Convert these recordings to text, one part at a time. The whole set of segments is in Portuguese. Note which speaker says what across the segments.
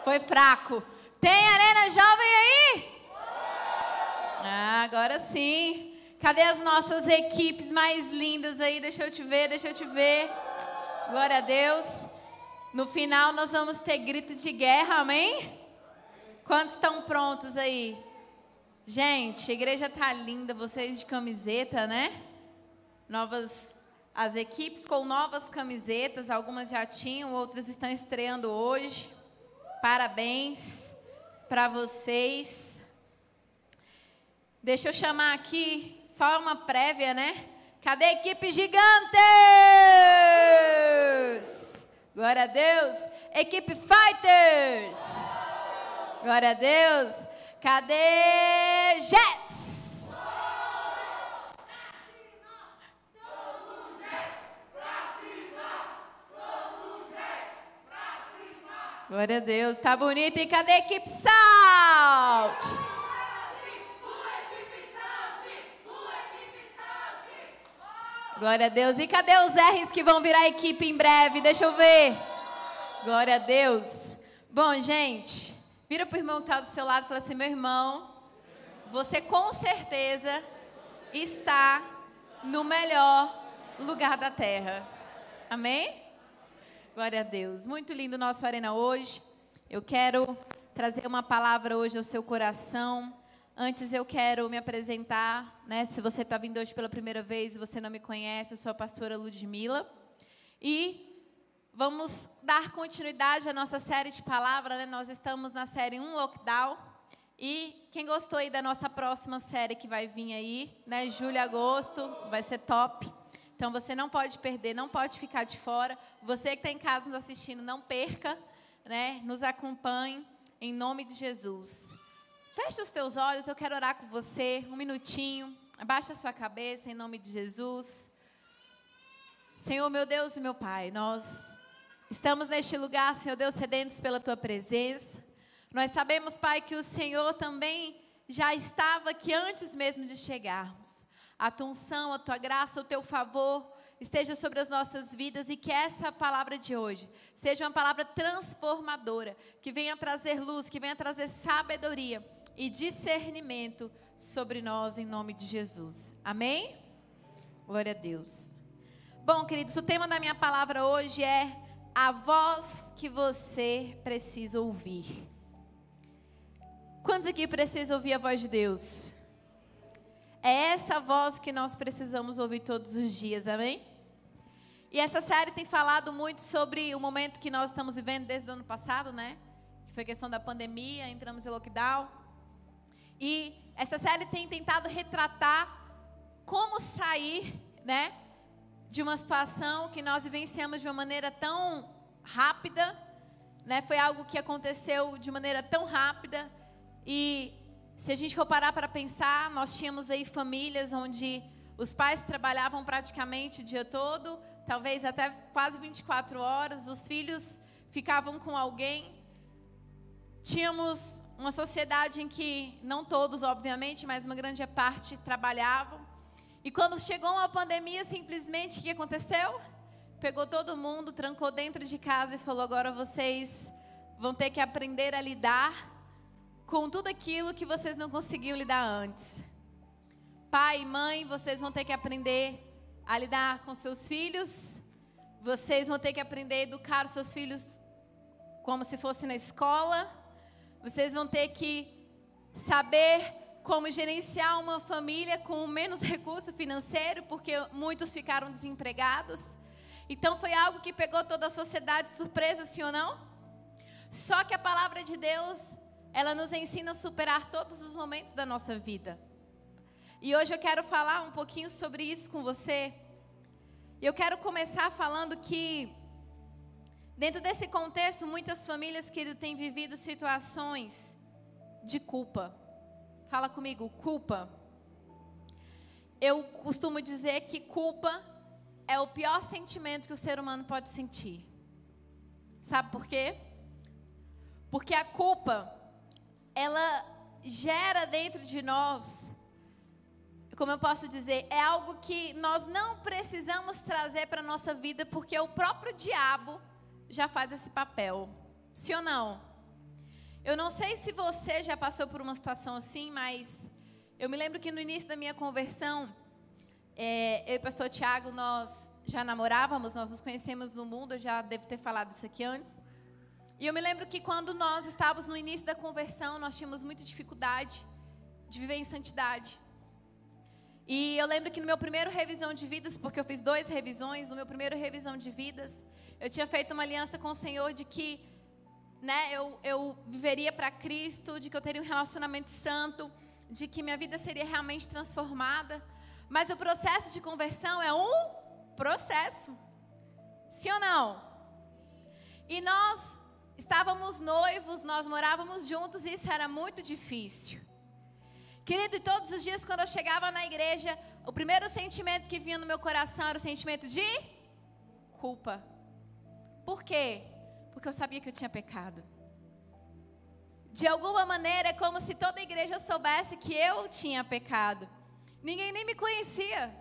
Speaker 1: Foi fraco. Tem Arena Jovem aí? Agora sim. Cadê as nossas equipes mais lindas aí? Deixa eu te ver. Glória a Deus. No final nós vamos ter grito de guerra, amém? Quantos estão prontos aí? Gente, a igreja tá linda, vocês de camiseta, né? As equipes com novas camisetas, algumas já tinham, outras estão estreando hoje. Parabéns para vocês. Deixa eu chamar aqui, só uma prévia, né? Cadê a equipe Gigantes? Glória a Deus. Equipe Fighters. Glória a Deus. Cadê Jets? Glória a Deus, tá bonito. E cadê a equipe Salt? Glória a Deus. E cadê os R's que vão virar equipe em breve? Deixa eu ver. Glória a Deus. Bom, gente, vira pro irmão que está do seu lado e fala assim: meu irmão, você com certeza está no melhor lugar da terra. Amém? Glória a Deus. Muito lindo o nosso Arena hoje. Eu quero trazer uma palavra hoje ao seu coração. Antes eu quero me apresentar, né? Se você está vindo hoje pela primeira vez e você não me conhece, eu sou a pastora Ludmila. E vamos dar continuidade à nossa série de palavras, né? Nós estamos na série 1 Lockdown. E quem gostou aí da nossa próxima série que vai vir aí, né? Julho e agosto, vai ser top. Então você não pode perder, não pode ficar de fora. Você que está em casa nos assistindo, não perca, né? Nos acompanhe em nome de Jesus. Feche os teus olhos, eu quero orar com você, um minutinho. Abaixa a sua cabeça em nome de Jesus. Senhor, meu Deus e meu Pai, nós estamos neste lugar, Senhor Deus, sedentos pela Tua presença. Nós sabemos, Pai, que o Senhor também já estava aqui antes mesmo de chegarmos. A Tua unção, a Tua graça, o Teu favor esteja sobre as nossas vidas e que essa palavra de hoje seja uma palavra transformadora, que venha trazer luz, que venha trazer sabedoria e discernimento sobre nós em nome de Jesus. Amém? Glória a Deus. Bom, queridos, o tema da minha palavra hoje é a voz que você precisa ouvir. Quantos aqui precisam ouvir a voz de Deus? É essa voz que nós precisamos ouvir todos os dias, amém? E essa série tem falado muito sobre o momento que nós estamos vivendo desde o ano passado, né? Que foi a questão da pandemia, entramos em lockdown. E essa série tem tentado retratar como sair, né, de uma situação que nós vivenciamos de uma maneira tão rápida, né? Foi algo que aconteceu de maneira tão rápida. E se a gente for parar para pensar, nós tínhamos aí famílias onde os pais trabalhavam praticamente o dia todo, talvez até quase 24 horas, os filhos ficavam com alguém. Tínhamos uma sociedade em que, não todos obviamente, mas uma grande parte trabalhavam. E quando chegou uma pandemia, simplesmente o que aconteceu? Pegou todo mundo, trancou dentro de casa e falou: agora vocês vão ter que aprender a lidar com tudo aquilo que vocês não conseguiam lidar antes. Pai e mãe, vocês vão ter que aprender a lidar com seus filhos. Vocês vão ter que aprender a educar os seus filhos como se fosse na escola. Vocês vão ter que saber como gerenciar uma família com menos recurso financeiro, porque muitos ficaram desempregados. Então foi algo que pegou toda a sociedade de surpresa, sim ou não? Só que a palavra de Deus, ela nos ensina a superar todos os momentos da nossa vida. E hoje eu quero falar um pouquinho sobre isso com você. E eu quero começar falando que, dentro desse contexto, muitas famílias que têm vivido situações de culpa. Fala comigo, culpa. Eu costumo dizer que culpa é o pior sentimento que o ser humano pode sentir. Sabe por quê? Porque a culpa, ela gera dentro de nós, como eu posso dizer, é algo que nós não precisamos trazer para a nossa vida, porque o próprio diabo já faz esse papel. Sim ou não? Eu não sei se você já passou por uma situação assim, mas eu me lembro que no início da minha conversão, eu e o pastor Tiago, nós já namorávamos, nós nos conhecemos no mundo, eu já devo ter falado isso aqui antes. E eu me lembro que quando nós estávamos no início da conversão, nós tínhamos muita dificuldade de viver em santidade. E eu lembro que no meu primeiro revisão de vidas, porque eu fiz 2 revisões, no meu primeiro revisão de vidas, eu tinha feito uma aliança com o Senhor de que, né, eu viveria para Cristo, de que eu teria um relacionamento santo, de que minha vida seria realmente transformada. Mas o processo de conversão é um processo. Sim ou não? E nós estávamos noivos, nós morávamos juntos e isso era muito difícil. Querido, e todos os dias quando eu chegava na igreja, o primeiro sentimento que vinha no meu coração era o sentimento de culpa. Por quê? Porque eu sabia que eu tinha pecado. De alguma maneira é como se toda a igreja soubesse que eu tinha pecado. Ninguém nem me conhecia.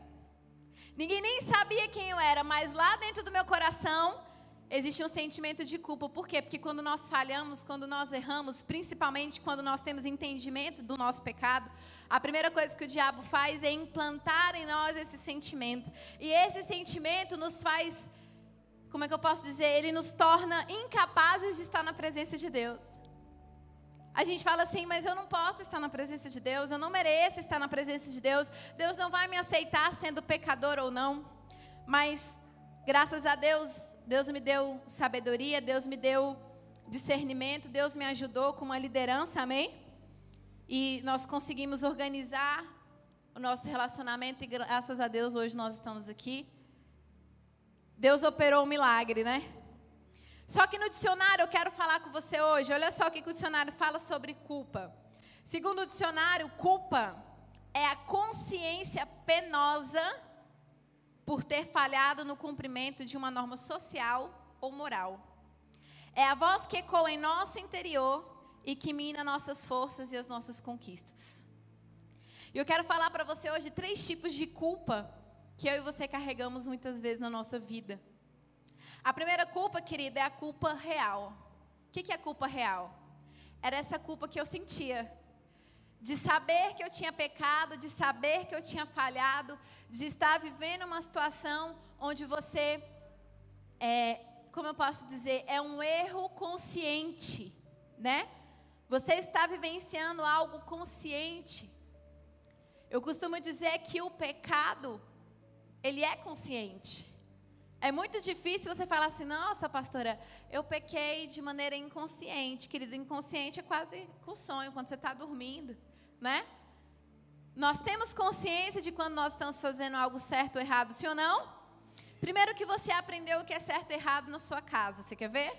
Speaker 1: Ninguém nem sabia quem eu era, mas lá dentro do meu coração existe um sentimento de culpa. Por quê? Porque quando nós falhamos, quando nós erramos, principalmente quando nós temos entendimento do nosso pecado, a primeira coisa que o diabo faz é implantar em nós esse sentimento. E esse sentimento nos faz, como é que eu posso dizer? Ele nos torna incapazes de estar na presença de Deus. A gente fala assim, mas eu não posso estar na presença de Deus, eu não mereço estar na presença de Deus, Deus não vai me aceitar sendo pecador ou não. Mas, graças a Deus, Deus me deu sabedoria, Deus me deu discernimento, Deus me ajudou com uma liderança, amém? E nós conseguimos organizar o nosso relacionamento e graças a Deus hoje nós estamos aqui. Deus operou um milagre, né? Só que no dicionário eu quero falar com você hoje, olha só o que o dicionário fala sobre culpa. Segundo o dicionário, culpa é a consciência penosa por ter falhado no cumprimento de uma norma social ou moral. É a voz que ecoa em nosso interior e que mina nossas forças e as nossas conquistas. E eu quero falar para você hoje 3 tipos de culpa que eu e você carregamos muitas vezes na nossa vida. A primeira culpa, querida, é a culpa real. O que é a culpa real? Era essa culpa que eu sentia. De saber que eu tinha pecado, de saber que eu tinha falhado, de estar vivendo uma situação onde você, como eu posso dizer, é um erro consciente, né? Você está vivenciando algo consciente. Eu costumo dizer que o pecado, ele é consciente. É muito difícil você falar assim, nossa, pastora, eu pequei de maneira inconsciente. Querido, inconsciente é quase com sonho, quando você está dormindo, né? Nós temos consciência de quando nós estamos fazendo algo certo ou errado, sim ou não? Primeiro que você aprendeu o que é certo e errado na sua casa, você quer ver?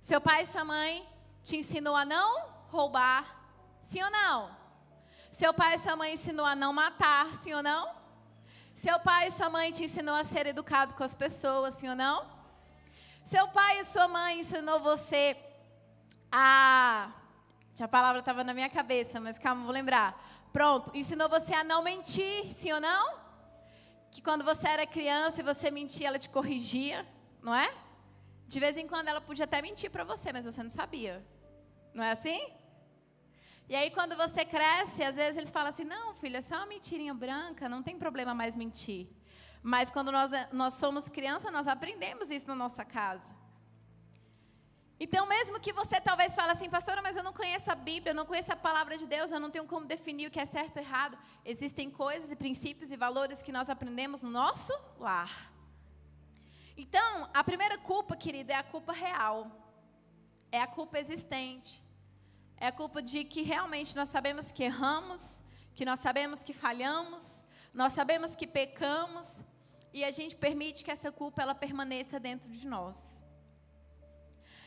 Speaker 1: Seu pai e sua mãe te ensinou a não roubar, sim ou não? Seu pai e sua mãe ensinou a não matar, sim ou não? Seu pai e sua mãe te ensinou a ser educado com as pessoas, sim ou não? Seu pai e sua mãe ensinou você a... A palavra estava na minha cabeça, mas calma, vou lembrar. Pronto, ensinou você a não mentir, sim ou não? Que quando você era criança e você mentia, ela te corrigia, não é? De vez em quando ela podia até mentir para você, mas você não sabia. Não é assim? E aí quando você cresce, às vezes eles falam assim, não, filha, é só uma mentirinha branca, não tem problema mais mentir. Mas quando nós somos crianças, nós aprendemos isso na nossa casa. Então mesmo que você talvez fale assim, pastora, mas eu não conheço a Bíblia, eu não conheço a palavra de Deus, eu não tenho como definir o que é certo ou errado. Existem coisas e princípios e valores que nós aprendemos no nosso lar. Então, a primeira culpa, querida, é a culpa real. É a culpa existente. É a culpa de que realmente nós sabemos que erramos, que nós sabemos que falhamos, nós sabemos que pecamos e a gente permite que essa culpa ela permaneça dentro de nós.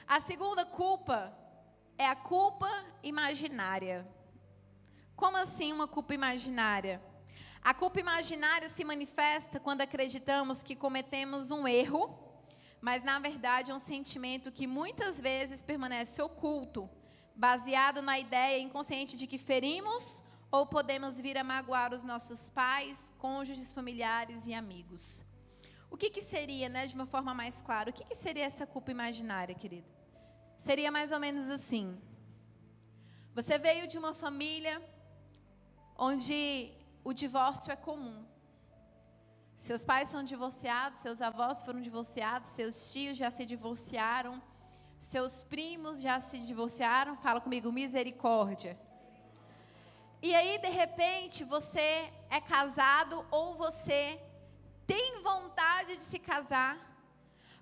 Speaker 1: A segunda culpa é a culpa imaginária. Como assim uma culpa imaginária? A culpa imaginária se manifesta quando acreditamos que cometemos um erro, mas na verdade é um sentimento que muitas vezes permanece oculto, baseado na ideia inconsciente de que ferimos ou podemos vir a magoar os nossos pais, cônjuges, familiares e amigos. O que seria, né, de uma forma mais clara, o que seria essa culpa imaginária, querido? Seria mais ou menos assim. Você veio de uma família onde o divórcio é comum. Seus pais são divorciados, seus avós foram divorciados, seus tios já se divorciaram, seus primos já se divorciaram. Fala comigo, misericórdia. E aí, de repente, você é casado ou você tem vontade de se casar,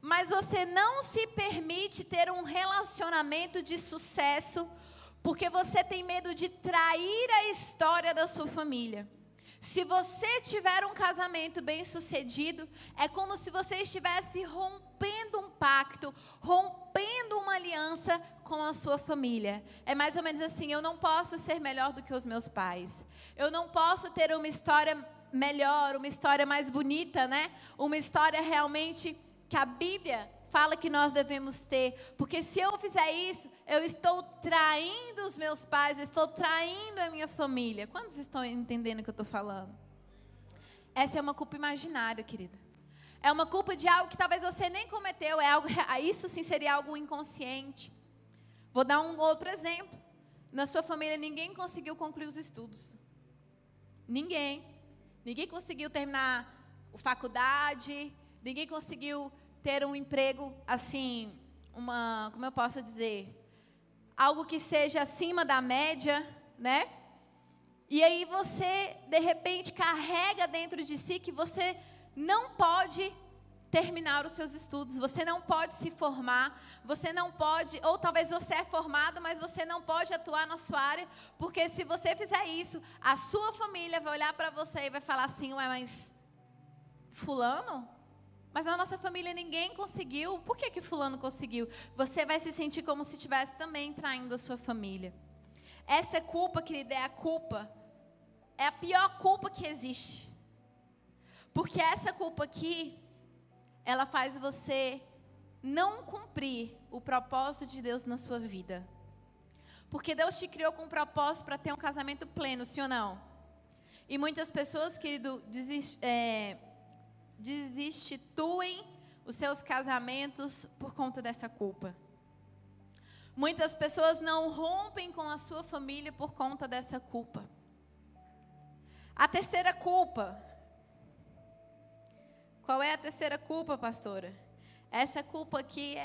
Speaker 1: mas você não se permite ter um relacionamento de sucesso, porque você tem medo de trair a história da sua família. Se você tiver um casamento bem-sucedido, é como se você estivesse rompendo um pacto, rompendo uma aliança com a sua família. É mais ou menos assim, eu não posso ser melhor do que os meus pais. Eu não posso ter uma história melhor, uma história mais bonita, né? Uma história realmente que a Bíblia fala que nós devemos ter, porque se eu fizer isso, eu estou traindo os meus pais, eu estou traindo a minha família. Quantos estão entendendo o que eu estou falando? Essa é uma culpa imaginária, querida. É uma culpa de algo que talvez você nem cometeu, isso sim seria algo inconsciente. Vou dar um outro exemplo. Na sua família ninguém conseguiu concluir os estudos. Ninguém conseguiu terminar a faculdade, ninguém conseguiu ter um emprego, assim, como eu posso dizer, algo que seja acima da média, né? E aí você, de repente, carrega dentro de si que você não pode terminar os seus estudos, você não pode se formar, você não pode, ou talvez você é formado, mas você não pode atuar na sua área, porque se você fizer isso, a sua família vai olhar para você e vai falar assim, ué, mas fulano? Mas na nossa família ninguém conseguiu. Por que fulano conseguiu? Você vai se sentir como se estivesse também traindo a sua família. Essa culpa, querida, é a pior culpa que existe. Porque essa culpa aqui, ela faz você não cumprir o propósito de Deus na sua vida. Porque Deus te criou com um propósito para ter um casamento pleno, sim ou não? E muitas pessoas, querido, desinstituem os seus casamentos por conta dessa culpa. Muitas pessoas não rompem com a sua família por conta dessa culpa. A terceira culpa. Qual é a terceira culpa, pastora? Essa culpa aqui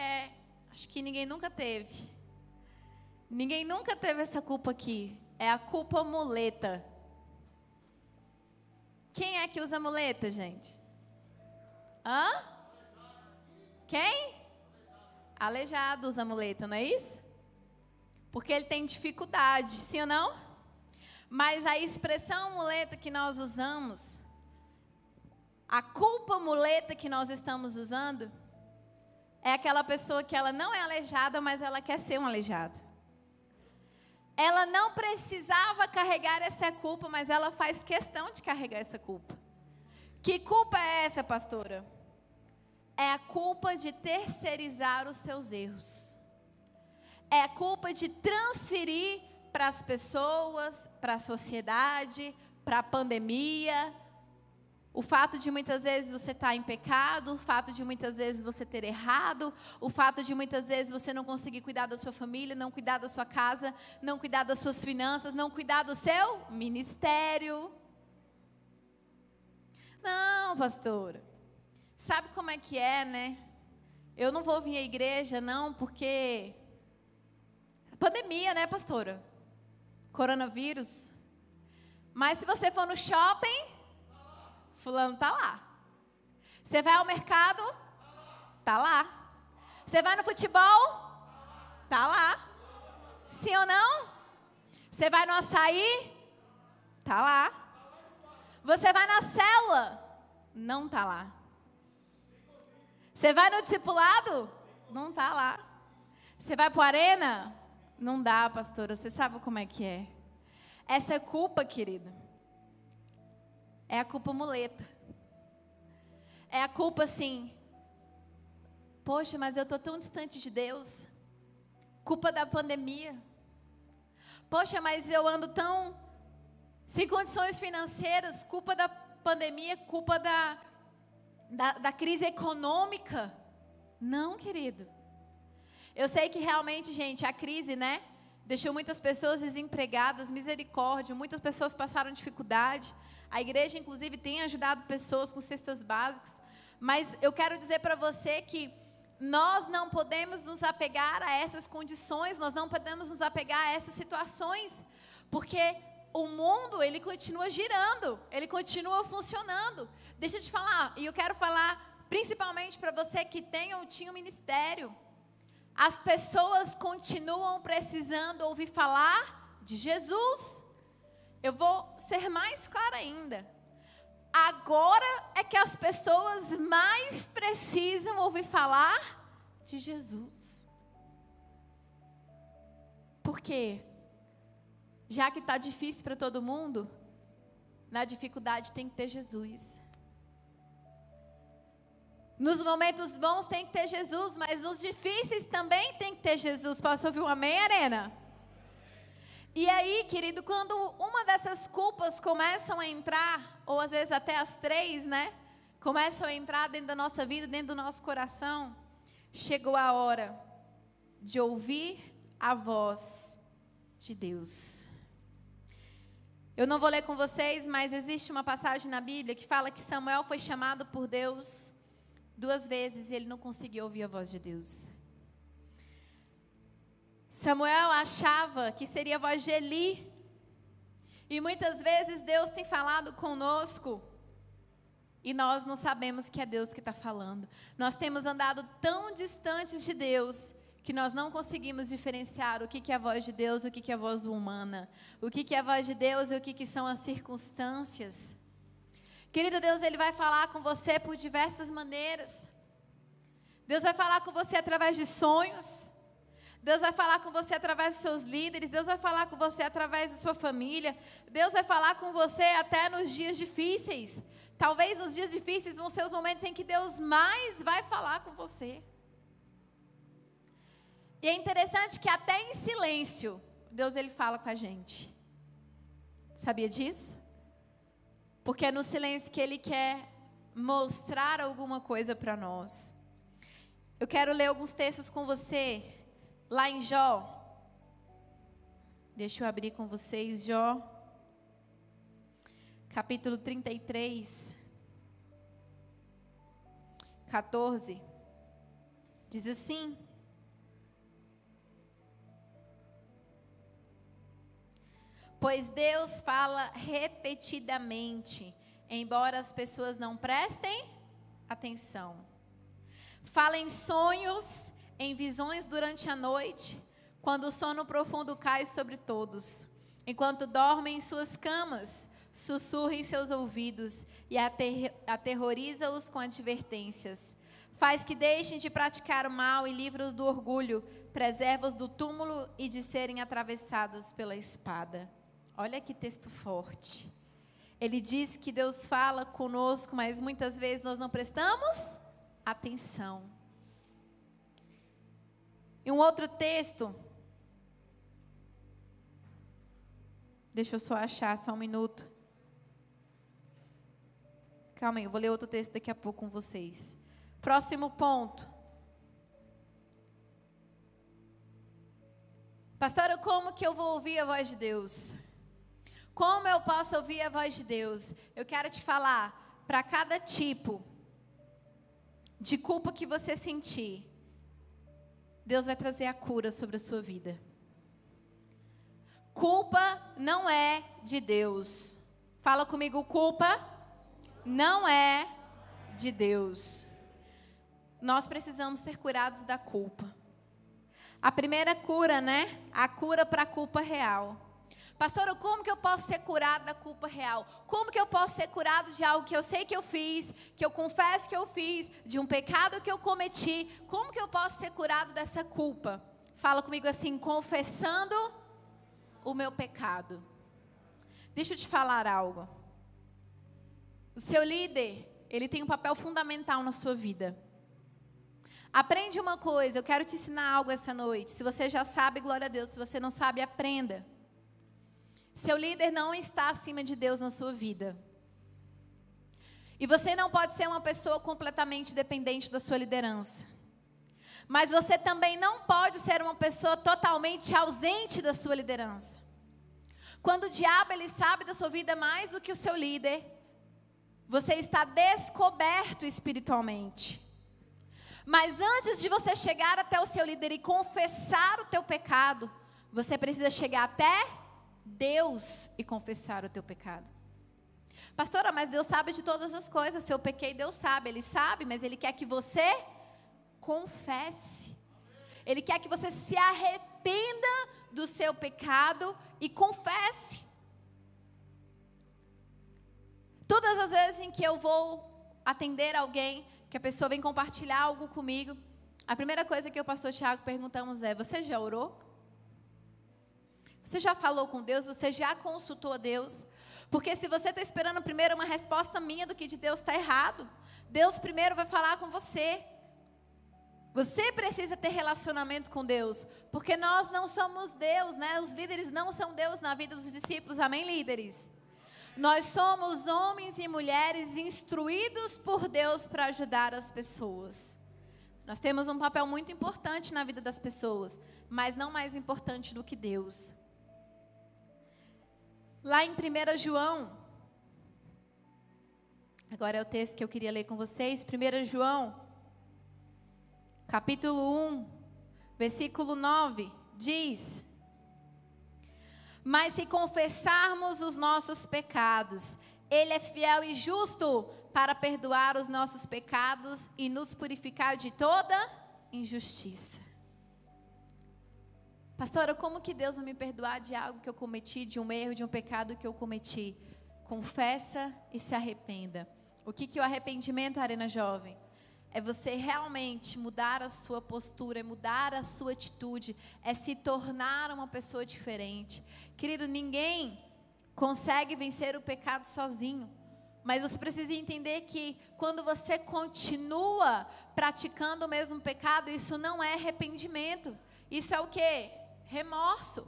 Speaker 1: acho que ninguém nunca teve. Ninguém nunca teve essa culpa aqui. É a culpa muleta. Quem é que usa muleta, gente? Hã? Quem? Aleijado usa muleta, não é isso? Porque ele tem dificuldade, sim ou não? Mas a expressão muleta que nós usamos, a culpa muleta que nós estamos usando, é aquela pessoa que ela não é aleijada, mas ela quer ser um aleijado. Ela não precisava carregar essa culpa, mas ela faz questão de carregar essa culpa. Que culpa é essa, pastora? É a culpa de terceirizar os seus erros. É a culpa de transferir para as pessoas, para a sociedade, para a pandemia. O fato de muitas vezes você estar em pecado, o fato de muitas vezes você ter errado, o fato de muitas vezes você não conseguir cuidar da sua família, não cuidar da sua casa, não cuidar das suas finanças, não cuidar do seu ministério. Não, pastora. Sabe como é que é, né? Eu não vou vir à igreja, não, porque... pandemia, né, pastora? Coronavírus. Mas se você for no shopping, fulano tá lá. Você vai ao mercado, tá lá. Você vai no futebol, tá lá. Sim ou não? Você vai no açaí, tá lá. Você vai na célula, não tá lá. Você vai no discipulado? Não está lá. Você vai para a arena? Não dá, pastora. Você sabe como é que é. Essa culpa, querida, é a culpa muleta. É a culpa assim, poxa, mas eu estou tão distante de Deus. Culpa da pandemia. Poxa, mas eu ando tão sem condições financeiras. Culpa da pandemia, culpa da crise econômica. Não, querido. Eu sei que realmente, gente, a crise, né? deixou muitas pessoas desempregadas, misericórdia, muitas pessoas passaram dificuldade. A igreja, inclusive, tem ajudado pessoas com cestas básicas. Mas eu quero dizer para você que nós não podemos nos apegar a essas condições, nós não podemos nos apegar a essas situações, porque o mundo, ele continua girando, ele continua funcionando. Deixa eu te falar, e eu quero falar principalmente para você que tem ou tinha um ministério. As pessoas continuam precisando ouvir falar de Jesus. Eu vou ser mais clara ainda. Agora é que as pessoas mais precisam ouvir falar de Jesus. Por quê? Já que está difícil para todo mundo, na dificuldade tem que ter Jesus. Nos momentos bons tem que ter Jesus, mas nos difíceis também tem que ter Jesus. Posso ouvir um amém, Arena? E aí, querido, quando uma dessas culpas começam a entrar, ou às vezes até as 3, né? Começam a entrar dentro da nossa vida, dentro do nosso coração, chegou a hora de ouvir a voz de Deus. Eu não vou ler com vocês, mas existe uma passagem na Bíblia que fala que Samuel foi chamado por Deus 2 vezes e ele não conseguiu ouvir a voz de Deus. Samuel achava que seria a voz de Eli. E muitas vezes Deus tem falado conosco e nós não sabemos que é Deus que está falando. Nós temos andado tão distantes de Deus que nós não conseguimos diferenciar o que é a voz de Deus e o que é a voz humana. O que é a voz de Deus e o que são as circunstâncias. Querido Deus, Ele vai falar com você por diversas maneiras. Deus vai falar com você através de sonhos. Deus vai falar com você através dos seus líderes. Deus vai falar com você através da sua família. Deus vai falar com você até nos dias difíceis. Talvez nos dias difíceis vão ser os momentos em que Deus mais vai falar com você. E é interessante que até em silêncio, Deus Ele fala com a gente. Sabia disso? Porque é no silêncio que Ele quer mostrar alguma coisa para nós. Eu quero ler alguns textos com você. Lá em Jó, deixa eu abrir com vocês, Jó, capítulo 33, 14, diz assim: pois Deus fala repetidamente, embora as pessoas não prestem atenção. Fala em sonhos, em visões durante a noite, quando o sono profundo cai sobre todos. Enquanto dormem em suas camas, sussurra em seus ouvidos e aterroriza-os com advertências. Faz que deixem de praticar o mal e livra-os do orgulho, preserva-os do túmulo e de serem atravessados pela espada. Olha que texto forte. Ele diz que Deus fala conosco, mas muitas vezes nós não prestamos atenção. E um outro texto, deixa eu só achar, só um minuto. Calma aí, eu vou ler outro texto daqui a pouco com vocês. Próximo ponto. Pastora, como que eu vou ouvir a voz de Deus? Como eu posso ouvir a voz de Deus? Eu quero te falar, para cada tipo de culpa que você sentir, Deus vai trazer a cura sobre a sua vida. Culpa não é de Deus. Fala comigo, culpa não é de Deus. Nós precisamos ser curados da culpa. A primeira cura, né? A cura para a culpa real. Pastora, como que eu posso ser curado da culpa real? Como que eu posso ser curado de algo que eu sei que eu fiz, que eu confesso que eu fiz, de um pecado que eu cometi? Como que eu posso ser curado dessa culpa? Fala comigo assim, confessando o meu pecado. Deixa eu te falar algo. O seu líder, ele tem um papel fundamental na sua vida. Aprende uma coisa, eu quero te ensinar algo essa noite. Se você já sabe, glória a Deus. Se você não sabe, aprenda. Seu líder não está acima de Deus na sua vida. E você não pode ser uma pessoa completamente dependente da sua liderança. Mas você também não pode ser uma pessoa totalmente ausente da sua liderança. Quando o diabo ele sabe da sua vida mais do que o seu líder, você está descoberto espiritualmente. Mas antes de você chegar até o seu líder e confessar o teu pecado, você precisa chegar até Deus e confessar o teu pecado. Pastora, mas Deus sabe de todas as coisas. Se eu pequei, Deus sabe. Ele sabe, mas Ele quer que você confesse. Ele quer que você se arrependa do seu pecado e confesse. Todas as vezes em que eu vou atender alguém, que a pessoa vem compartilhar algo comigo, a primeira coisa que eu e o pastor Tiago perguntamos é: você já orou? Você já falou com Deus? Você já consultou a Deus? Porque se você está esperando primeiro uma resposta minha do que de Deus, está errado. Deus primeiro vai falar com você. Você precisa ter relacionamento com Deus, porque nós não somos Deus, né? Os líderes não são Deus na vida dos discípulos, amém, líderes? Nós somos homens e mulheres instruídos por Deus para ajudar as pessoas. Nós temos um papel muito importante na vida das pessoas, mas não mais importante do que Deus. Lá em 1 João, agora é o texto que eu queria ler com vocês, 1 João, capítulo 1, versículo 9, diz: mas se confessarmos os nossos pecados, Ele é fiel e justo para perdoar os nossos pecados e nos purificar de toda injustiça. Pastora, como que Deus vai me perdoar de algo que eu cometi, de um erro, de um pecado que eu cometi? Confessa e se arrependa. O que é o arrependimento, Arena Jovem? É você realmente mudar a sua postura, é mudar a sua atitude, é se tornar uma pessoa diferente. Querido, ninguém consegue vencer o pecado sozinho. Mas você precisa entender que quando você continua praticando o mesmo pecado, isso não é arrependimento. Isso é o quê? Remorso.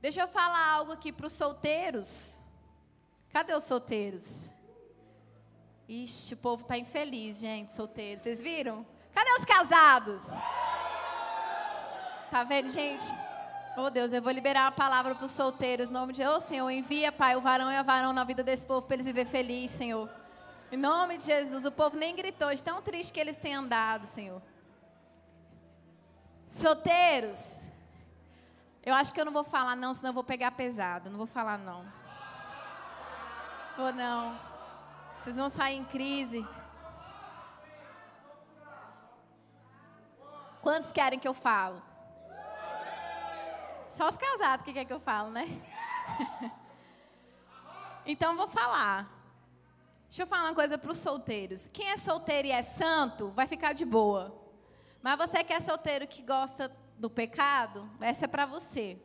Speaker 1: Deixa eu falar algo aqui para os solteiros. Cadê os solteiros? Ixi, o povo está infeliz, gente, solteiro. Vocês viram? Cadê os casados? Tá vendo, gente? Oh, Deus, eu vou liberar a palavra para os solteiros. Em nome de Deus, Senhor, envia, Pai, o varão e a varão na vida desse povo para eles viver feliz, Senhor. Em nome de Jesus, o povo nem gritou, de tão triste que eles têm andado, Senhor. Solteiros, eu acho que eu não vou falar não, senão eu vou pegar pesado. Não vou falar não. Ou não. Vocês vão sair em crise. Quantos querem que eu falo? Só os casados que querem que eu falo, né? Então eu vou falar. Deixa eu falar uma coisa para os solteiros. Quem é solteiro e é santo, vai ficar de boa. Mas você que é solteiro que gosta do pecado, essa é para você.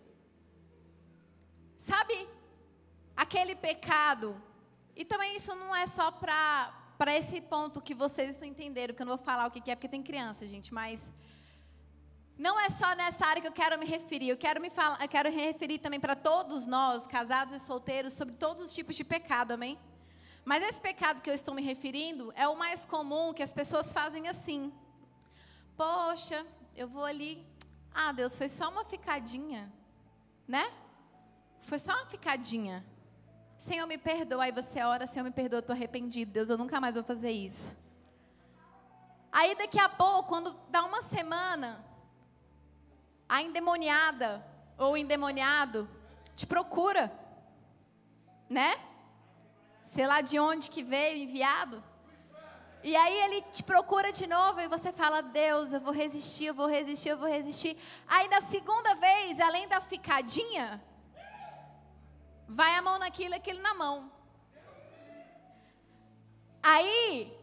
Speaker 1: Sabe aquele pecado? E também isso não é só para esse ponto que vocês entenderam, que eu não vou falar o que é, porque tem criança, gente, mas não é só nessa área que eu quero me referir. Eu quero me referir também para todos nós, casados e solteiros, sobre todos os tipos de pecado, amém? Mas esse pecado que eu estou me referindo é o mais comum, que as pessoas fazem assim. Poxa, eu vou ali. Ah, Deus, foi só uma ficadinha, né? Foi só uma ficadinha. Senhor, me perdoa. Aí você ora, Senhor, me perdoa, eu estou arrependido. Deus, eu nunca mais vou fazer isso. Aí daqui a pouco, quando dá uma semana, a endemoniada ou endemoniado te procura, né? Sei lá de onde que veio, enviado. E aí ele te procura de novo e você fala: Deus, eu vou resistir, eu vou resistir, eu vou resistir. Aí na segunda vez, além da ficadinha, vai a mão naquilo, aquilo na mão. Aí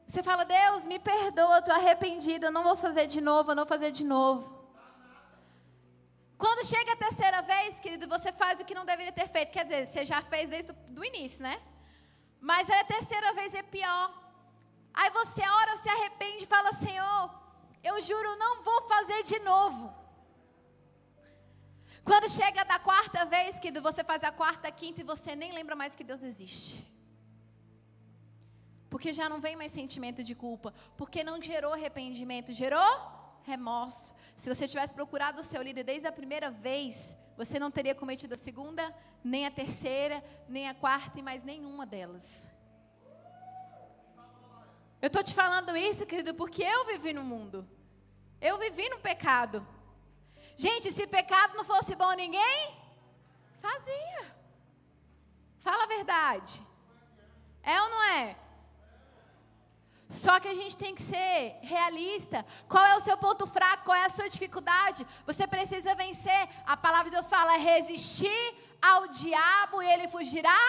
Speaker 1: você fala: Deus, me perdoa, eu estou arrependida, eu não vou fazer de novo, eu não vou fazer de novo. Quando chega a terceira vez, querido, você faz o que não deveria ter feito. Quer dizer, você já fez desde o início, né? Mas a terceira vez é pior. Aí você ora, se arrepende e fala: Senhor, eu juro, não vou fazer de novo. Quando chega da quarta vez, querido, você faz a quarta, a quinta e você nem lembra mais que Deus existe. Porque já não vem mais sentimento de culpa. Porque não gerou arrependimento, gerou remorso. Se você tivesse procurado o seu líder desde a primeira vez, você não teria cometido a segunda, nem a terceira, nem a quarta e mais nenhuma delas. Eu estou te falando isso, querido, porque eu vivi no mundo. Eu vivi no pecado. Gente, se pecado não fosse bom, ninguém fazia. Fala a verdade. É ou não é? Só que a gente tem que ser realista. Qual é o seu ponto fraco? Qual é a sua dificuldade? Você precisa vencer. A palavra de Deus fala: resistir ao diabo e ele fugirá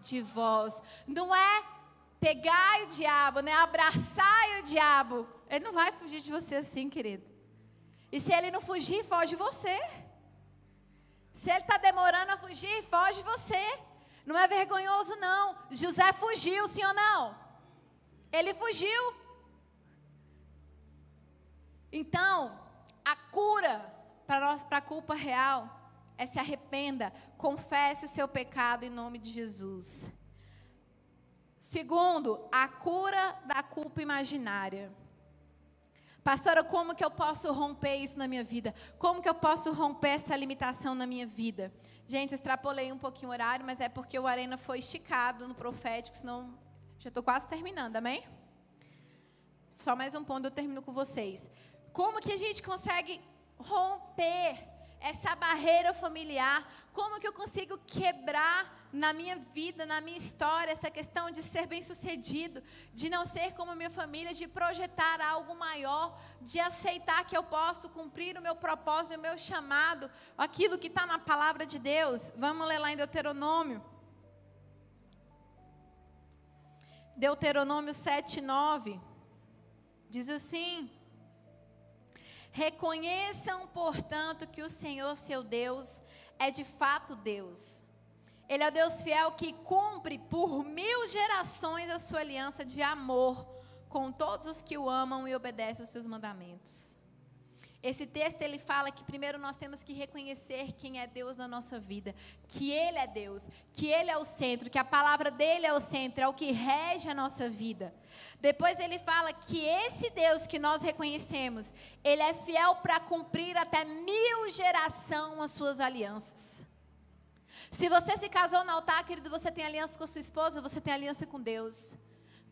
Speaker 1: de vós. Não é pegar o diabo, não é abraçar o diabo. Ele não vai fugir de você assim, querido. E se ele não fugir, foge você. Se ele está demorando a fugir, foge você. Não é vergonhoso, não. José fugiu, sim ou não? Ele fugiu. Então, a cura para a culpa real é: se arrependa, confesse o seu pecado em nome de Jesus. Segundo, a cura da culpa imaginária. Pastora, como que eu posso romper isso na minha vida? Como que eu posso romper essa limitação na minha vida? Gente, eu extrapolei um pouquinho o horário, mas é porque o Arena foi esticado no profético, senão já estou quase terminando, amém? Só mais um ponto, eu termino com vocês. Como que a gente consegue romper essa barreira familiar? Como que eu consigo quebrar na minha vida, na minha história, essa questão de ser bem-sucedido, de não ser como a minha família, de projetar algo maior, de aceitar que eu posso cumprir o meu propósito, o meu chamado, aquilo que está na palavra de Deus? Vamos ler lá em Deuteronômio. Deuteronômio 7:9. Diz assim: reconheçam, portanto, que o Senhor, seu Deus, é de fato Deus. Ele é o Deus fiel que cumpre por 1000 gerações a sua aliança de amor com todos os que o amam e obedecem os seus mandamentos. Esse texto, ele fala que primeiro nós temos que reconhecer quem é Deus na nossa vida, que Ele é Deus, que Ele é o centro, que a palavra dEle é o centro, é o que rege a nossa vida. Depois ele fala que esse Deus que nós reconhecemos, Ele é fiel para cumprir até 1000 gerações as suas alianças. Se você se casou no altar, querido, você tem aliança com a sua esposa, você tem aliança com Deus.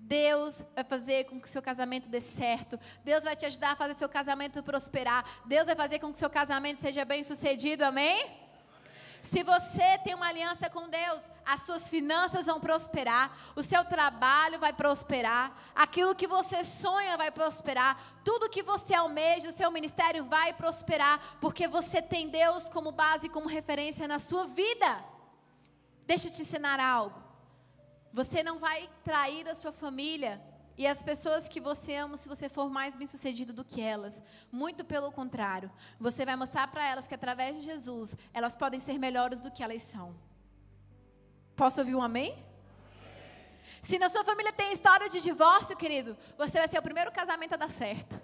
Speaker 1: Deus vai fazer com que o seu casamento dê certo. Deus vai te ajudar a fazer seu casamento prosperar. Deus vai fazer com que o seu casamento seja bem sucedido, amém? Se você tem uma aliança com Deus, as suas finanças vão prosperar, o seu trabalho vai prosperar, aquilo que você sonha vai prosperar, tudo que você almeja, o seu ministério vai prosperar, porque você tem Deus como base, como referência na sua vida. Deixa eu te ensinar algo. Você não vai trair a sua família e as pessoas que você ama se você for mais bem-sucedido do que elas. Muito pelo contrário. Você vai mostrar para elas que através de Jesus, elas podem ser melhores do que elas são. Posso ouvir um amém? Se na sua família tem história de divórcio, querido, você vai ser o primeiro casamento a dar certo.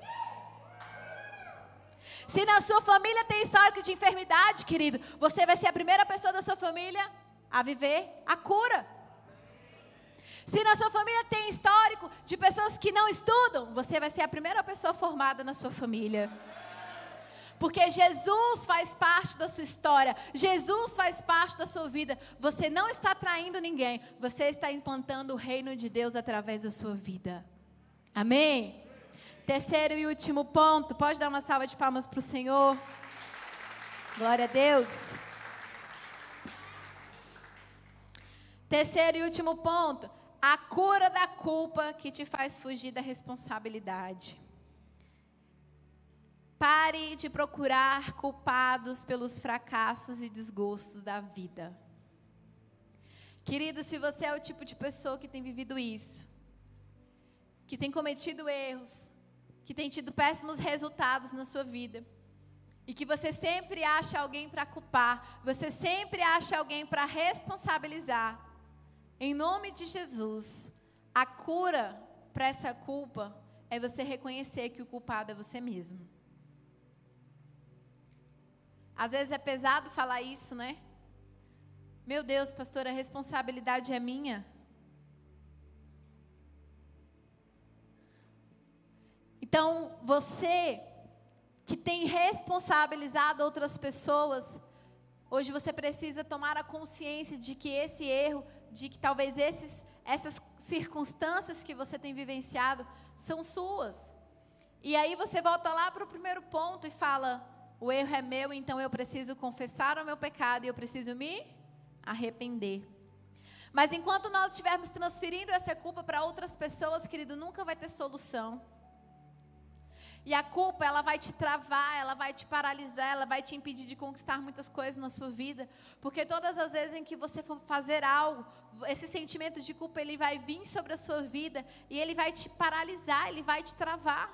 Speaker 1: Se na sua família tem histórico de enfermidade, querido, você vai ser a primeira pessoa da sua família a viver a cura. Se na sua família tem histórico de pessoas que não estudam, você vai ser a primeira pessoa formada na sua família. Porque Jesus faz parte da sua história, Jesus faz parte da sua vida. Você não está traindo ninguém, você está implantando o reino de Deus através da sua vida. Amém? Terceiro e último ponto, pode dar uma salva de palmas para o Senhor? Glória a Deus. Terceiro e último ponto, a cura da culpa que te faz fugir da responsabilidade. Pare de procurar culpados pelos fracassos e desgostos da vida. Querido, se você é o tipo de pessoa que tem vivido isso, que tem cometido erros, que tem tido péssimos resultados na sua vida, e que você sempre acha alguém para culpar, você sempre acha alguém para responsabilizar, em nome de Jesus, a cura para essa culpa é você reconhecer que o culpado é você mesmo. Às vezes é pesado falar isso, né? Meu Deus, pastora, a responsabilidade é minha. Então, você que tem responsabilizado outras pessoas, hoje você precisa tomar a consciência de que esse erro, de que talvez essas circunstâncias que você tem vivenciado são suas. E aí você volta lá para o primeiro ponto e fala, o erro é meu, então eu preciso confessar o meu pecado e eu preciso me arrepender. Mas enquanto nós estivermos transferindo essa culpa para outras pessoas, querido, nunca vai ter solução. E a culpa, ela vai te travar, ela vai te paralisar, ela vai te impedir de conquistar muitas coisas na sua vida. Porque todas as vezes em que você for fazer algo, esse sentimento de culpa, ele vai vir sobre a sua vida e ele vai te paralisar, ele vai te travar.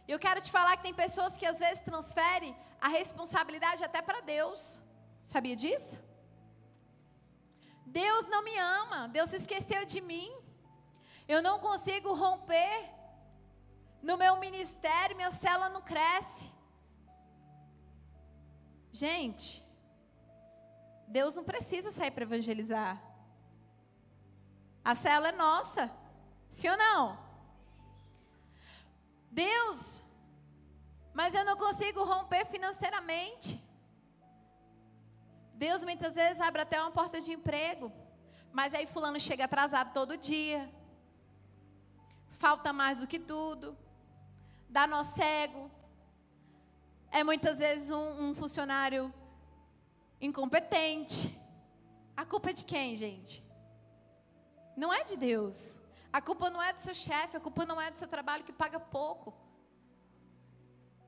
Speaker 1: Eu quero te falar que tem pessoas que às vezes transferem a responsabilidade até para Deus. Sabia disso? Deus não me ama, Deus se esqueceu de mim. Eu não consigo romper no meu ministério, minha célula não cresce. Gente, Deus não precisa sair para evangelizar. A célula é nossa, sim ou não? Deus, mas eu não consigo romper financeiramente. Deus muitas vezes abre até uma porta de emprego, mas aí fulano chega atrasado todo dia, falta mais do que tudo, dá nó cego, é muitas vezes um funcionário incompetente. A culpa é de quem, gente? Não é de Deus. A culpa não é do seu chefe, a culpa não é do seu trabalho que paga pouco.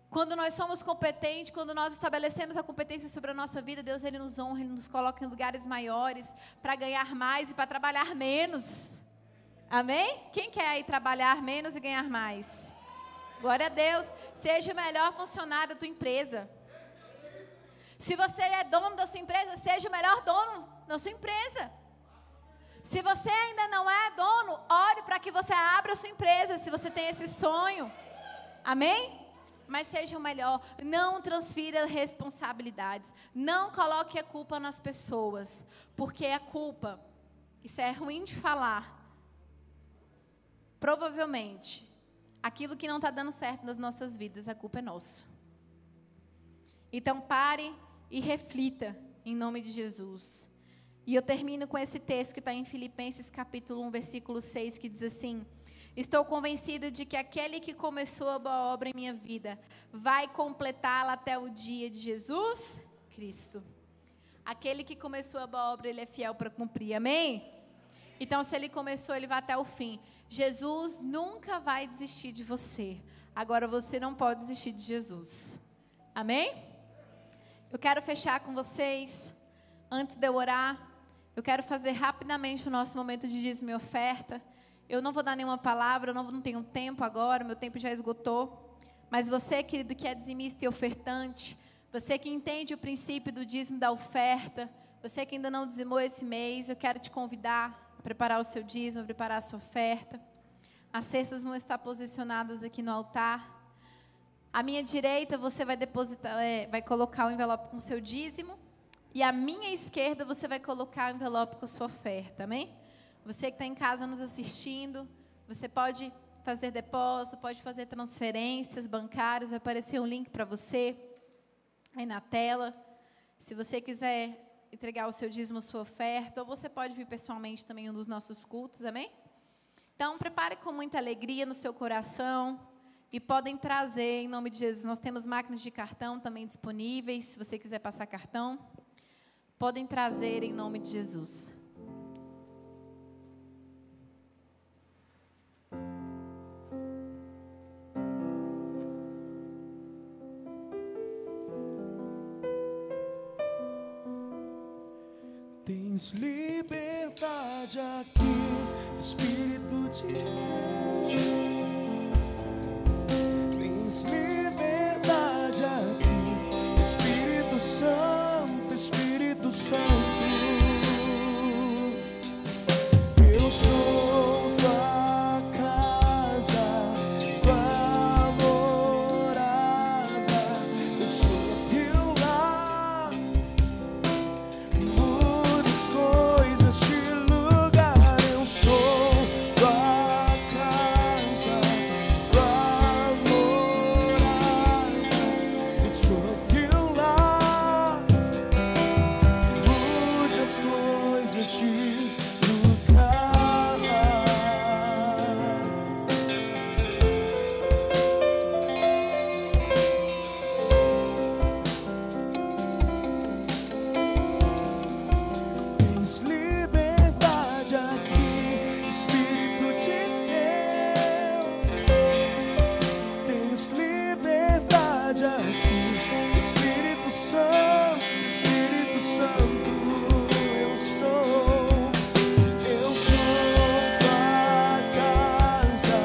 Speaker 1: Quando nós somos competentes, quando nós estabelecemos a competência sobre a nossa vida, Deus, Ele nos honra, Ele nos coloca em lugares maiores para ganhar mais e para trabalhar menos. Amém? Quem quer aí trabalhar menos e ganhar mais? Glória a Deus. Seja o melhor funcionário da tua empresa. Se você é dono da sua empresa, seja o melhor dono da sua empresa. Se você ainda não é dono, ore para que você abra a sua empresa, se você tem esse sonho. Amém? Mas seja o melhor. Não transfira responsabilidades. Não coloque a culpa nas pessoas. Porque a culpa, isso é ruim de falar. Provavelmente, aquilo que não está dando certo nas nossas vidas, a culpa é nossa. Então pare e reflita em nome de Jesus. E eu termino com esse texto que está em Filipenses capítulo 1, versículo 6, que diz assim: estou convencido de que aquele que começou a boa obra em minha vida vai completá-la até o dia de Jesus Cristo. Aquele que começou a boa obra, ele é fiel para cumprir, amém? Então, se ele começou, ele vai até o fim. Jesus nunca vai desistir de você. Agora, você não pode desistir de Jesus. Amém? Eu quero fechar com vocês. Antes de eu orar, eu quero fazer rapidamente o nosso momento de dízimo e oferta. Eu não vou dar nenhuma palavra, eu não tenho tempo agora, meu tempo já esgotou. Mas você, querido, que é dizimista e ofertante, você que entende o princípio do dízimo da oferta, você que ainda não dizimou esse mês, eu quero te convidar a preparar o seu dízimo, a preparar a sua oferta. As cestas vão estar posicionadas aqui no altar. À minha direita você vai depositar, vai colocar o envelope com o seu dízimo. E à minha esquerda você vai colocar o envelope com a sua oferta, amém? Você que está em casa nos assistindo, você pode fazer depósito, pode fazer transferências bancárias, vai aparecer um link para você aí na tela. Se você quiser entregar o seu dízimo, a sua oferta, ou você pode vir pessoalmente também em um dos nossos cultos, amém? Então, prepare com muita alegria no seu coração e podem trazer, em nome de Jesus, nós temos máquinas de cartão também disponíveis, se você quiser passar cartão, podem trazer em nome de Jesus.
Speaker 2: Tens liberdade aqui, Espírito de Deus. Tens liberdade aqui, Espírito Santo, Espírito Santo. Eu sou tua casa, tua morada. Eu sou teu lar. Muitas coisas de lugar. Eu sou tua casa, verdade aqui. Espírito Santo, Espírito Santo, eu sou tua casa,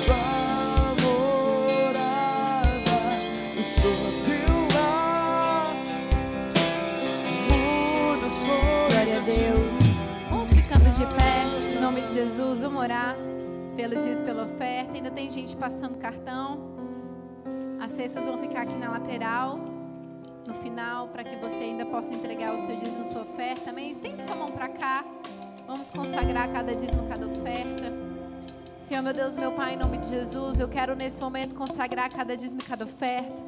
Speaker 2: tua morada, eu sou teu lar. Muda as
Speaker 1: Glória a
Speaker 2: coisas.
Speaker 1: Deus. Vamos ficando de pé, em nome de Jesus. Vamos orar pelo dízimo, pela oferta. Ainda tem gente passando cartão. As cestas vão ficar aqui na lateral, no final, para que você ainda possa entregar o seu dízimo, sua oferta. Amém? Estende sua mão para cá. Vamos consagrar cada dízimo, cada oferta. Senhor, meu Deus, meu Pai, em nome de Jesus, eu quero nesse momento consagrar cada dízimo e cada oferta.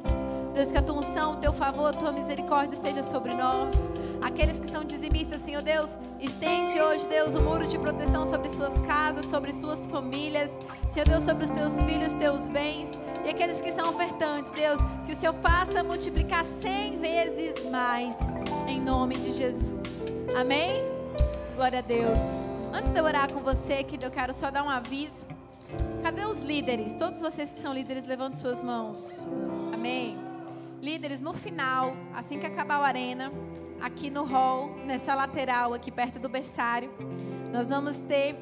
Speaker 1: Deus, que a tua unção, o teu favor, a tua misericórdia esteja sobre nós. Aqueles que são dizimistas, Senhor Deus, estende hoje, Deus, o muro de proteção sobre suas casas, sobre suas famílias. Senhor Deus, sobre os teus filhos, teus bens. E aqueles que são ofertantes, Deus, que o Senhor faça multiplicar 100 vezes mais, em nome de Jesus. Amém? Glória a Deus. Antes de eu orar com você, que eu quero só dar um aviso. Cadê os líderes? Todos vocês que são líderes, levantem suas mãos. Amém? Líderes, no final, assim que acabar a arena, aqui no hall, nessa lateral, aqui perto do berçário, nós vamos ter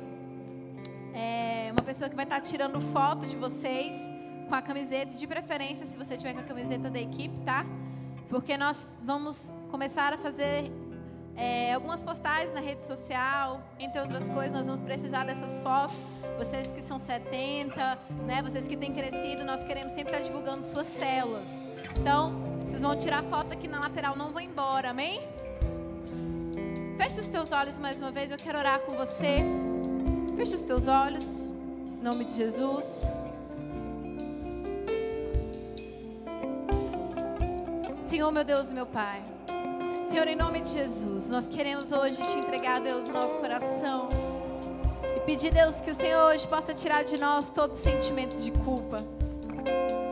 Speaker 1: uma pessoa que vai estar tirando foto de vocês com a camiseta, de preferência se você tiver com a camiseta da equipe, tá? Porque nós vamos começar a fazer algumas postagens na rede social, entre outras coisas. Nós vamos precisar dessas fotos. Vocês que são 70, né? Vocês que têm crescido, nós queremos sempre estar divulgando suas células. Então, vocês vão tirar foto aqui na lateral, não vão embora, amém? Feche os teus olhos mais uma vez, eu quero orar com você. Feche os teus olhos, em nome de Jesus. Senhor, meu Deus e meu Pai, Senhor, em nome de Jesus, nós queremos hoje te entregar, Deus, o nosso coração e pedir, Deus, que o Senhor hoje possa tirar de nós todo sentimento de culpa.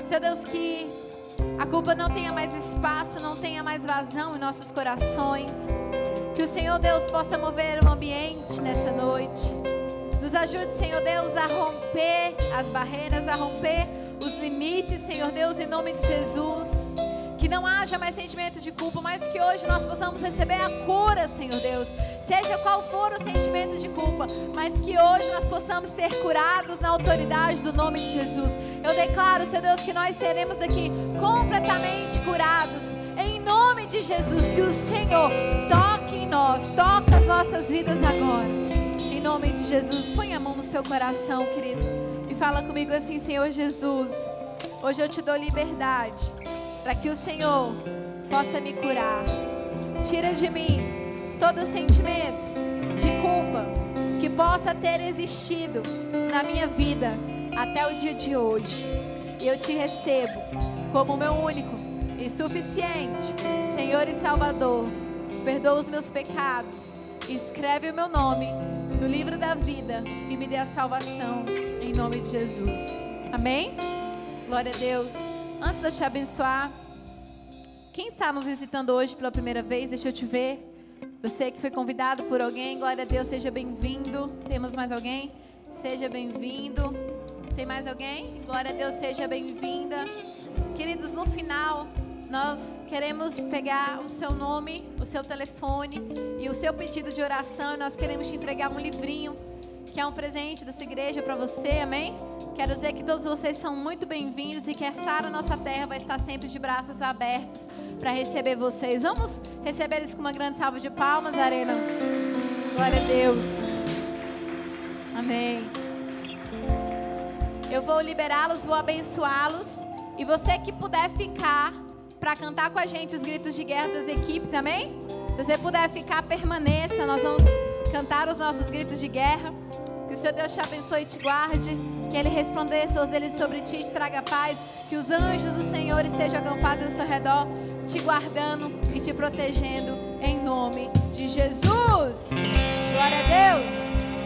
Speaker 1: Senhor Deus, que a culpa não tenha mais espaço, não tenha mais vazão em nossos corações. Que o Senhor Deus possa mover o ambiente nessa noite. Nos ajude, Senhor Deus, a romper as barreiras, a romper os limites, Senhor Deus, em nome de Jesus. Que não haja mais sentimento de culpa, mas que hoje nós possamos receber a cura, Senhor Deus. Seja qual for o sentimento de culpa, mas que hoje nós possamos ser curados na autoridade do nome de Jesus. Eu declaro, Senhor Deus, que nós seremos daqui completamente curados. Em nome de Jesus, que o Senhor toque em nós, toque as nossas vidas agora. Em nome de Jesus, põe a mão no seu coração, querido, e fala comigo assim: Senhor Jesus, hoje eu te dou liberdade para que o Senhor possa me curar. Tira de mim todo sentimento de culpa que possa ter existido na minha vida até o dia de hoje. Eu te recebo como meu único e suficiente Senhor e Salvador. Perdoa os meus pecados, escreve o meu nome no livro da vida e me dê a salvação, em nome de Jesus. Amém? Glória a Deus. Antes de eu te abençoar, quem está nos visitando hoje pela primeira vez, deixa eu te ver. Você que foi convidado por alguém, glória a Deus, seja bem-vindo. Temos mais alguém? Seja bem-vindo. Tem mais alguém? Glória a Deus, seja bem-vinda. Queridos, no final, nós queremos pegar o seu nome, o seu telefone e o seu pedido de oração. Nós queremos te entregar um livrinho, que é um presente da sua igreja para você, amém? Quero dizer que todos vocês são muito bem-vindos e que a Sara, nossa terra, vai estar sempre de braços abertos para receber vocês. Vamos receber eles com uma grande salva de palmas, Arena. Glória a Deus. Amém. Eu vou liberá-los, vou abençoá-los. E você que puder ficar para cantar com a gente os gritos de guerra das equipes, amém? Se você puder ficar, permaneça. Nós vamos cantar os nossos gritos de guerra. Que o Senhor Deus te abençoe e te guarde. Que Ele resplandeça os deles sobre ti e te traga paz. Que os anjos do Senhor estejam acampados ao seu redor, te guardando e te protegendo, em nome de Jesus. Glória a Deus.